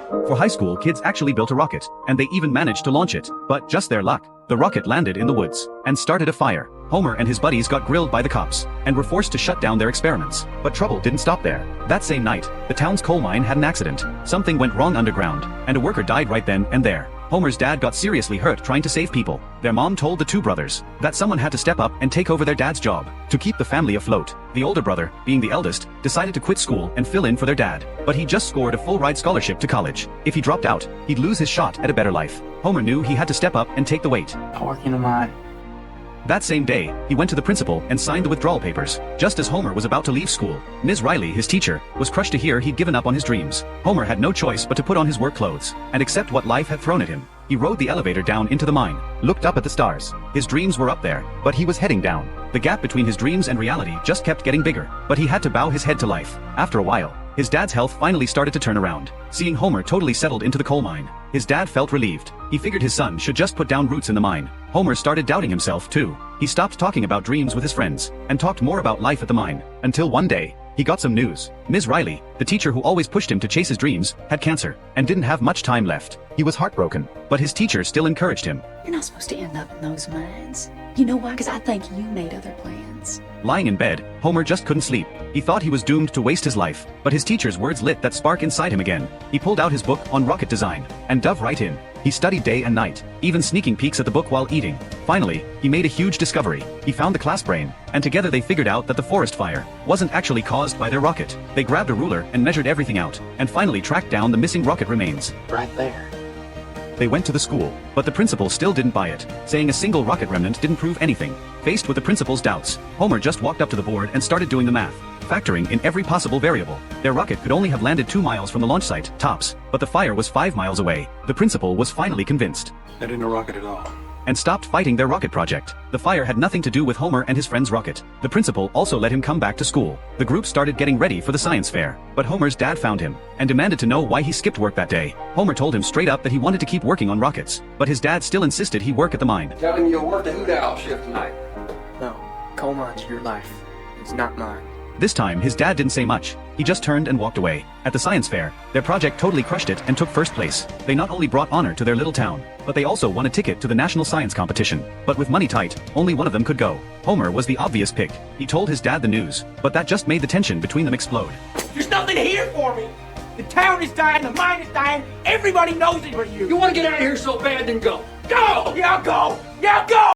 For high school, kids actually built a rocket, and they even managed to launch it. But just their luck, the rocket landed in the woods and started a fire. Homer and his buddies got grilled by the cops and were forced to shut down their experiments. But trouble didn't stop there. That same night, the town's coal mine had an accident. Something went wrong underground, and a worker died right then and there. Homer's dad got seriously hurt trying to save people. Their mom told the two brothers that someone had to step up and take over their dad's job to keep the family afloat. The older brother, being the eldest, decided to quit school and fill in for their dad. But he just scored a full-ride scholarship to college. If he dropped out, he'd lose his shot at a better life. Homer knew he had to step up and take the weight. I work in a mine. That same day, he went to the principal and signed the withdrawal papers. Just as Homer was about to leave school, Ms. Riley, his teacher, was crushed to hear he'd given up on his dreams. Homer had no choice but to put on his work clothes and accept what life had thrown at him. He rode the elevator down into the mine, looked up at the stars. His dreams were up there, but he was heading down. The gap between his dreams and reality just kept getting bigger, but he had to bow his head to life. After a while, his dad's health finally started to turn around. Seeing Homer totally settled into the coal mine, his dad felt relieved. He figured his son should just put down roots in the mine. Homer started doubting himself too. He stopped talking about dreams with his friends and talked more about life at the mine. Until one day, he got some news. Ms. Riley, the teacher who always pushed him to chase his dreams, had cancer and didn't have much time left. He was heartbroken, but his teacher still encouraged him. You're not supposed to end up in those mines. You know why? Because I think you made other plans. Lying in bed, Homer just couldn't sleep. He thought he was doomed to waste his life, but his teacher's words lit that spark inside him again. He pulled out his book on rocket design and dove right in. He studied day and night, even sneaking peeks at the book while eating. Finally, he made a huge discovery. He found the class brain, and together they figured out that the forest fire wasn't actually caused by their rocket. They grabbed a ruler and measured everything out, and finally tracked down the missing rocket remains. Right there. They went to the school, but the principal still didn't buy it, saying a single rocket remnant didn't prove anything. Faced with the principal's doubts, Homer just walked up to the board and started doing the math, factoring in every possible variable. Their rocket could only have landed 2 miles from the launch site, tops, but the fire was 5 miles away. The principal was finally convinced That ain't a rocket at all. and stopped fighting their rocket project. The fire had nothing to do with Homer and his friend's rocket. The principal also let him come back to school. The group started getting ready for the science fair, but Homer's dad found him and demanded to know why he skipped work that day. Homer told him straight up that he wanted to keep working on rockets, but his dad still insisted he work at the mine. Tell him you'll work the hoot owl shift tonight. No, coal mine's your life. It's not mine. This time, his dad didn't say much. He just turned and walked away. At the science fair, their project totally crushed it and took first place. They not only brought honor to their little town, but they also won a ticket to the national science competition. But with money tight, only one of them could go. Homer was the obvious pick. He told his dad the news, but that just made the tension between them explode. There's nothing here for me. The town is dying, the mine is dying, everybody knows it but you. You want to get out of here so bad, then go. Go! Yeah, I'll go! Yeah, I'll go!